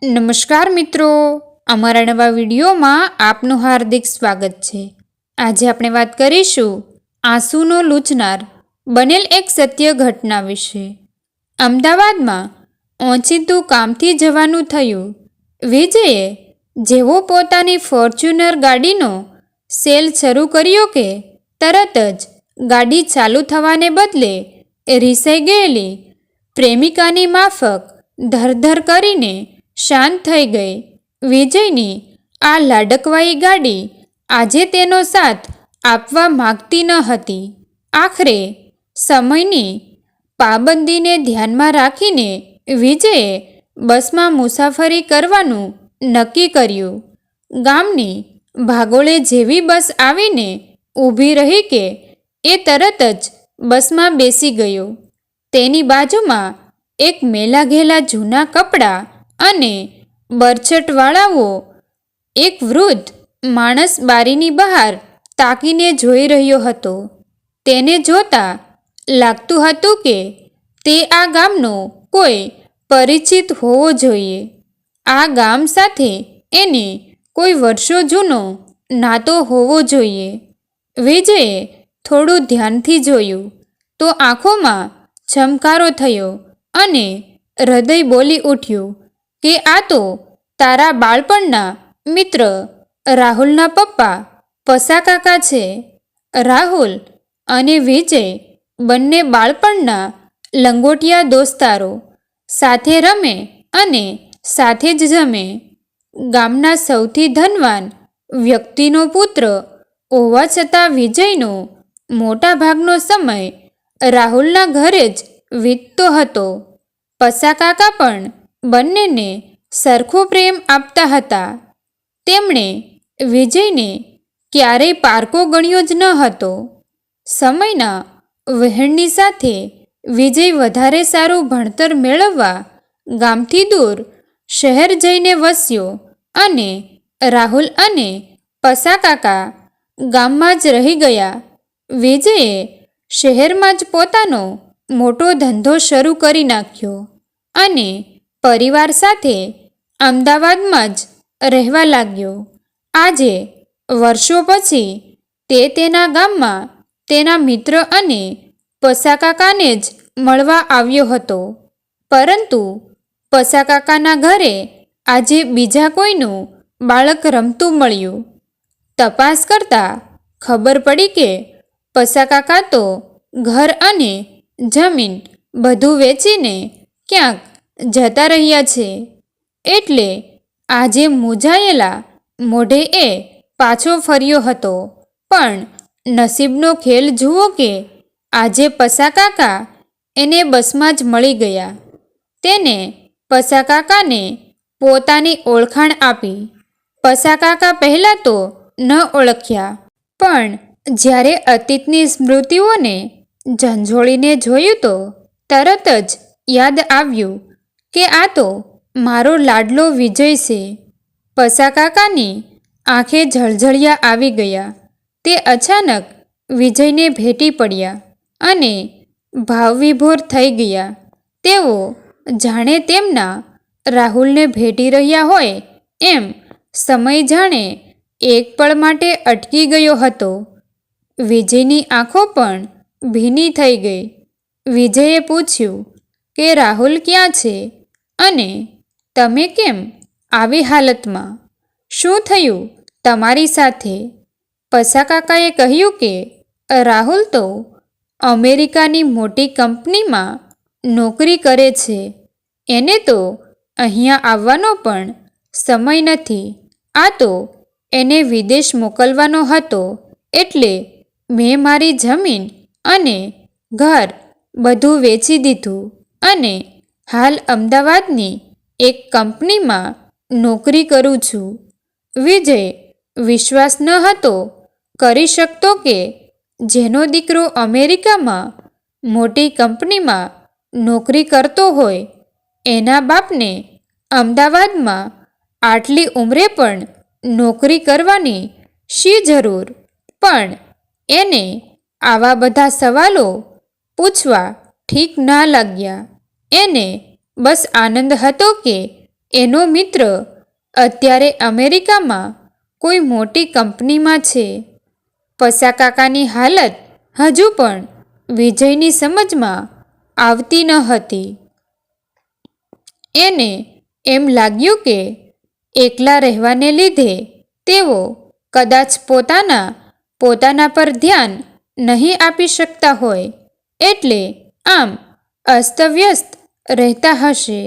નમસ્કાર મિત્રો, અમારા નવા વિડીયોમાં આપનું હાર્દિક સ્વાગત છે। આજે આપણે વાત કરીશું આંસુનો લૂછનાર બનેલ એક સત્ય ઘટના વિશે। અમદાવાદમાં ઓચિંતું કામથી જવાનું થયું। વિજયે જેવો પોતાની ફોર્ચ્યુનર ગાડીનો સેલ શરૂ કર્યો કે તરત જ ગાડી ચાલુ થવાને બદલે રીસાઈ ગયેલી પ્રેમિકાની માફક ધરધર કરીને શાંત થઈ ગઈ। વિજયની આ લાડકવાઈ ગાડી આજે તેનો સાથ આપવા માગતી ન હતી। આખરે સમયની પાબંદીને ધ્યાનમાં રાખીને વિજયે બસમાં મુસાફરી કરવાનું નક્કી કર્યું। ગામની ભાગોળે જેવી બસ આવીને ઊભી રહી કે એ તરત જ બસમાં બેસી ગયો। તેની બાજુમાં એક મેલા ઘેલા જૂના કપડાં અને બરછટવાળાઓ એક વૃદ્ધ માણસ બારીની બહાર તાકીને જોઈ રહ્યો હતો। તેને જોતા લાગતું હતું કે તે આ ગામનો કોઈ પરિચિત હોવો જોઈએ। આ ગામ સાથે એને કોઈ વર્ષો જૂનો નાતો હોવો જોઈએ। વિજયે થોડું ધ્યાનથી જોયું તો આંખોમાં ચમકારો થયો અને હૃદય બોલી ઉઠ્યું કે આ તો તારા બાળપણના મિત્ર રાહુલના પપ્પા પસાકાકા છે। રાહુલ અને વિજય બંને બાળપણના લંગોટિયા દોસ્તારો, સાથે રમે અને સાથે જ જમે। ગામના સૌથી ધનવાન વ્યક્તિનો પુત્ર હોવા છતાં વિજયનો મોટા ભાગનો સમય રાહુલના ઘરે જ વીતતો હતો। પસાકાકા પણ બંનેને સરખો પ્રેમ આપતા હતા। તેમણે વિજયને ક્યારેય પારકો ગણ્યો જ ન હતો। સમયના વહેણની સાથે વિજય વધારે સારું ભણતર મેળવવા ગામથી દૂર શહેર જઈને વસ્યો અને રાહુલ અને પસાકાકા ગામમાં જ રહી ગયા। વિજયે શહેરમાં જ પોતાનો મોટો ધંધો શરૂ કરી નાખ્યો અને પરિવાર સાથે અમદાવાદમાં જ રહેવા લાગ્યો। આજે વર્ષો પછી તે તેના ગામમાં તેના મિત્ર અને પસાકાકાને જ મળવા આવ્યો હતો, પરંતુ પસાકાકાના ઘરે આજે બીજા કોઈનું બાળક રમતું મળ્યું। તપાસ કરતાં ખબર પડી કે પસાકાકા તો ઘર અને જમીન બધું વેચીને ક્યાંક જતા રહ્યા છે। એટલે આજે મૂંઝાયેલા મોઢે એ પાછો ફર્યો હતો। પણ નસીબનો ખેલ જુઓ કે આજે પસાકાકા એને બસમાં જ મળી ગયા। તેને પસાકાકાને પોતાની ઓળખાણ આપી। પસાકાકા પહેલાં તો ન ઓળખ્યા, પણ જ્યારે અતીતની સ્મૃતિઓને ઝંઝોળીને જોયું તો તરત જ યાદ આવ્યું કે આ તો મારો લાડલો વિજય છે। પસાકાકાની આંખે જળજળિયા આવી ગયા। તે અચાનક વિજયને ભેટી પડ્યા અને ભાવવિભોર થઈ ગયા। તેઓ જાણે તેમના રાહુલને ભેટી રહ્યા હોય એમ સમય જાણે એક પળ માટે અટકી ગયો હતો। વિજયની આંખો પણ ભીની થઈ ગઈ। વિજયે પૂછ્યું કે રાહુલ ક્યાં છે અને તમે કેમ આવી હાલતમાં? શું થયું તમારી સાથે? પસાકાકાએ કહ્યું કે રાહુલ તો અમેરિકાની મોટી કંપનીમાં નોકરી કરે છે। એને તો અહીંયા આવવાનો પણ સમય નથી। આ તો એને વિદેશ મોકલવાનો હતો, એટલે મેં મારી જમીન અને ઘર બધું વેચી દીધું અને હાલ અમદાવાદની એક કંપનીમાં નોકરી કરું છું। વિજય વિશ્વાસ ન હતો કરી શકતો કે જેનો દીકરો અમેરિકામાં મોટી કંપનીમાં નોકરી કરતો હોય એના બાપને અમદાવાદમાં આટલી ઉંમરે પણ નોકરી કરવાની શી જરૂર? પણ એને આવા બધા સવાલો પૂછવા ઠીક ના લાગ્યા। એને બસ આનંદ હતો કે એનો મિત્ર અત્યારે અમેરિકામાં કોઈ મોટી કંપનીમાં છે. પસાકાકાની હાલત હજુ પણ વિજયની સમજમાં આવતી ન હતી. એને એમ લાગ્યું કે એકલા રહેવાને લીધે તેઓ કદાચ પોતાના પર ધ્યાન નહીં આપી શકતા હોય, એટલે આમ અસ્તવ્યસ્ત રહેતા હશે.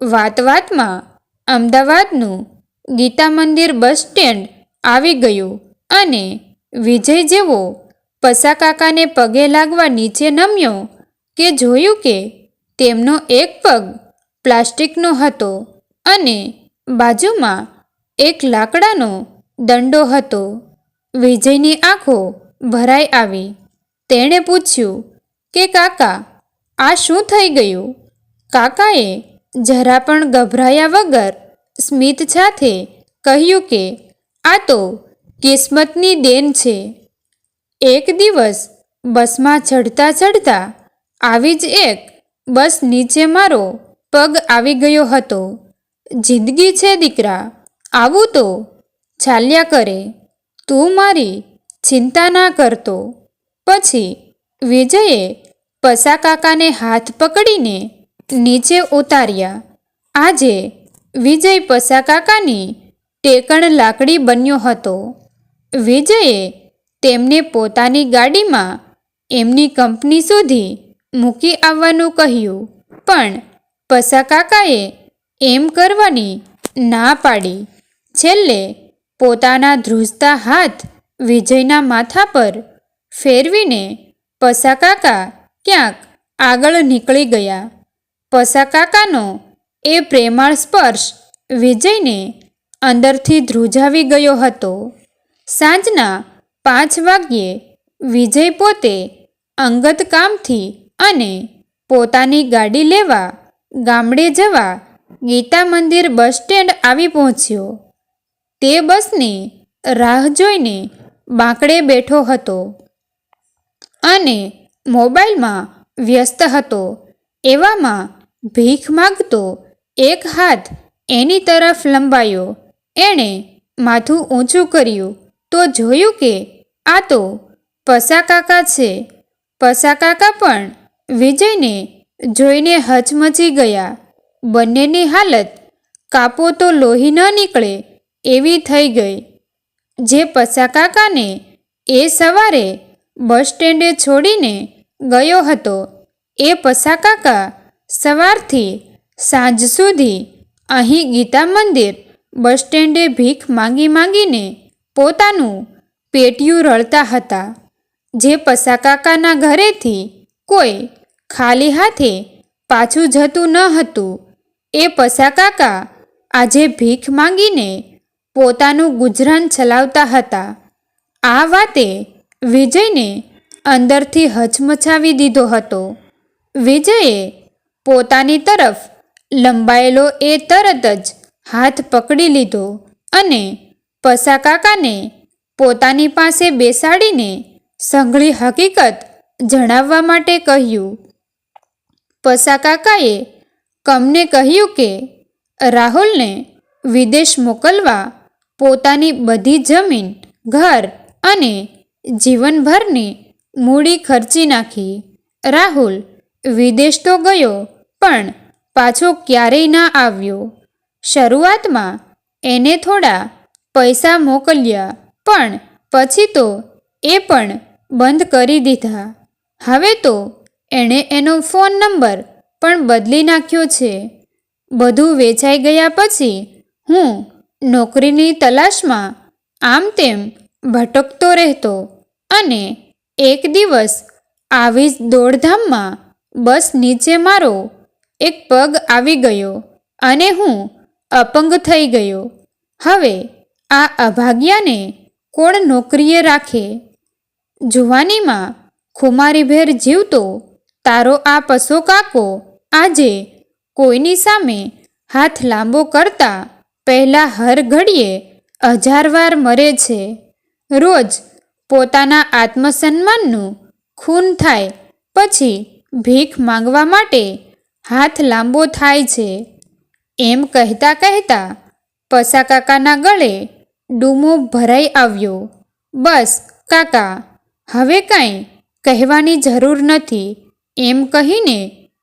વાતમાં અમદાવાદનું ગીતા મંદિર બસ સ્ટેન્ડ આવી ગયું અને વિજય જેવો પસાકાકાને પગે લાગવા નીચે નમ્યો કે જોયું કે તેમનો એક પગ પ્લાસ્ટિકનો હતો અને બાજુમાં એક લાકડાનો દંડો હતો. વિજયની આંખો ભરાઈ આવી. તેણે પૂછ્યું કે કાકા, આ શું થઈ ગયું? કાકાએ જરા પણ ગભરાયા વગર સ્મિત સાથે કહ્યું કે આ તો કિસ્મતની દેન છે. એક દિવસ બસમાં ચડતા આવી જ એક બસ નીચે મારો પગ આવી ગયો હતો. જિંદગી છે દીકરા, આવું તો ચાલ્યા કરે. તું મારી ચિંતા ના કરતો. પછી વિજયે પસાકાકાને હાથ પકડીને નીચે ઉતાર્યા. આજે વિજય પસાકાકાની ટેકણ લાકડી બન્યો હતો. વિજયે તેમને પોતાની ગાડીમાં એમની કંપની સુધી મૂકી આવવાનું કહ્યું, પણ પસાકાકાએ એમ કરવાની ના પાડી. છેલ્લે પોતાના ધ્રુજતા હાથ વિજયના માથા પર ફેરવીને પસાકાકા ક્યાંક આગળ નીકળી ગયા. પસાકાકાનો એ પ્રેમાળ સ્પર્શ વિજયને અંદરથી ધ્રુજાવી ગયો હતો. સાંજના 5 વાગ્યે વિજય પોતે અંગત કામથી અને પોતાની ગાડી લેવા ગામડે જવા ગીતા મંદિર બસ સ્ટેન્ડ આવી પહોંચ્યો. તે બસની રાહ જોઈને બાંકડે બેઠો હતો અને મોબાઈલમાં વ્યસ્ત હતો. એવામાં ભીખ માગતો એક હાથ એની તરફ લંબાયો. એણે માથું ઊંચું કર્યું તો જોયું કે આ તો પસાકાકા છે. પસાકાકા પણ વિજયને જોઈને હચમચી ગયા. બંનેની હાલત કાપો તો લોહી ન નીકળે એવી થઈ ગઈ. જે પસાકાકાને એ સવારે બસ સ્ટેન્ડે છોડીને ગયો હતો, એ પસાકાકા સવારથી સાંજ સુધી અહીં ગીતા મંદિર બસ સ્ટેન્ડે ભીખ માંગીને પોતાનું પેટિયું રળતા હતા. જે પસાકાકાના ઘરેથી કોઈ ખાલી હાથે પાછું જતું ન હતું, એ પસાકાકા આજે ભીખ માંગીને પોતાનું ગુજરાન ચલાવતા હતા. આ વાતે વિજયને અંદરથી હચમચાવી દીધો હતો. વિજયે પોતાની તરફ લંબાયેલો એ તરત જ હાથ પકડી લીધો અને પસાકાકાને પોતાની પાસે બેસાડીને સંઘળી હકીકત જણાવવા માટે કહ્યું. પસાકાકાએ કમને કહ્યું કે રાહુલને વિદેશ મોકલવા પોતાની બધી જમીન, ઘર અને જીવનભરની મૂડી ખર્ચી નાખી. રાહુલ વિદેશ તો ગયો પણ પાછો ક્યારેય ના આવ્યો. શરૂઆતમાં એને થોડા પૈસા મોકલ્યા, પણ પછી તો એ પણ બંધ કરી દીધા. હવે તો એણે એનો ફોન નંબર પણ બદલી નાખ્યો છે. બધું વેચાઈ ગયા પછી હું નોકરીની તલાશમાં આમ તેમ ભટકતો રહેતો અને એક દિવસ આવી જ દોડધામમાં બસ નીચે મારો એક પગ આવી ગયો અને હું અપંગ થઈ ગયો. હવે આ અભાગ્યાને કોણ નોકરીએ રાખે? જુવાનીમાં ખુમારીભેર જીવતો તારો આ પસોકાકો આજે કોઈની સામે હાથ લાંબો કરતા પહેલાં હર ઘડીએ 1000 વાર મરે છે. રોજ પોતાના આત્મસન્માનનું ખૂન થાય પછી ભીખ માંગવા માટે હાથ લાંબો થાય છે. એમ કહેતા કહેતા પસા કાકાના ગળે ડૂમો ભરાઈ આવ્યો. બસ કાકા, હવે કાંઈ કહેવાની જરૂર નથી, એમ કહીને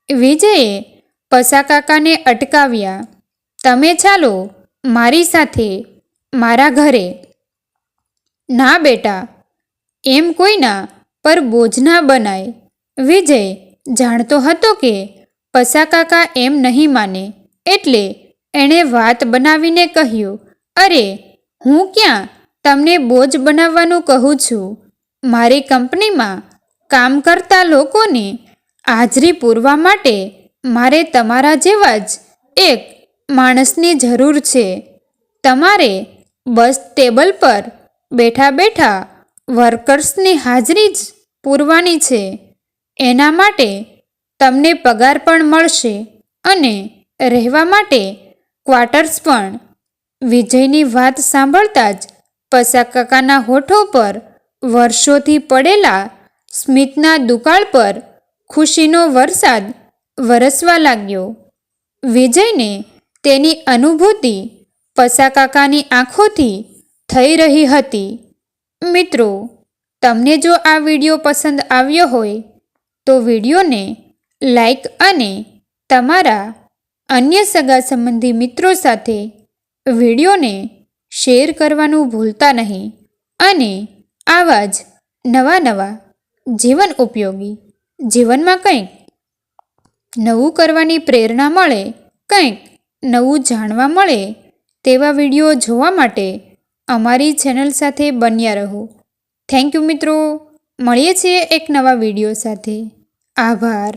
વિજયે પસા કાકાને અટકાવ્યા. તમે ચાલો મારી સાથે મારા ઘરે. ના બેટા, એમ કોઈના પર બોજ ના બનાય. વિજય જાણતો હતો કે પસા કાકા એમ નહીં માને, એટલે એણે વાત બનાવીને કહ્યું, અરે, હું ક્યાં તમને બોજ બનાવવાનું કહું છું. મારી કંપનીમાં કામ કરતા લોકોની હાજરી પૂરવા માટે મારે તમારા જેવા જ એક માણસની જરૂર છે. તમારે બસ ટેબલ પર બેઠા બેઠા વર્કર્સની હાજરી જ પૂરવાની છે. એના માટે તમને પગાર પણ મળશે અને રહેવા માટે ક્વાર્ટર્સ પણ. વિજયની વાત સાંભળતા જ પસા કાકાના હોઠો પર વર્ષોથી પડેલા સ્મિતના દુકાળ પર ખુશીનો વરસાદ વરસવા લાગ્યો. વિજયને તેની અનુભૂતિ પસા કાકાની આંખોથી થઈ રહી હતી. મિત્રો, તમને જો આ વિડીયો પસંદ આવ્યો હોય તો વિડીયોને લાઈક અને તમારા અન્ય સગા સંબંધી મિત્રો સાથે વિડીયોને શેર કરવાનું ભૂલતા નહીં. અને આવા જ નવા નવા જીવન ઉપયોગી, જીવનમાં કંઈક નવું કરવાની પ્રેરણા મળે, કંઈક નવું જાણવા મળે તેવા વિડીયો જોવા માટે અમારી ચેનલ સાથે બન્યા રહો. થેન્ક યુ મિત્રો. મળીએ છીએ એક નવા વિડીયો સાથે. આભાર.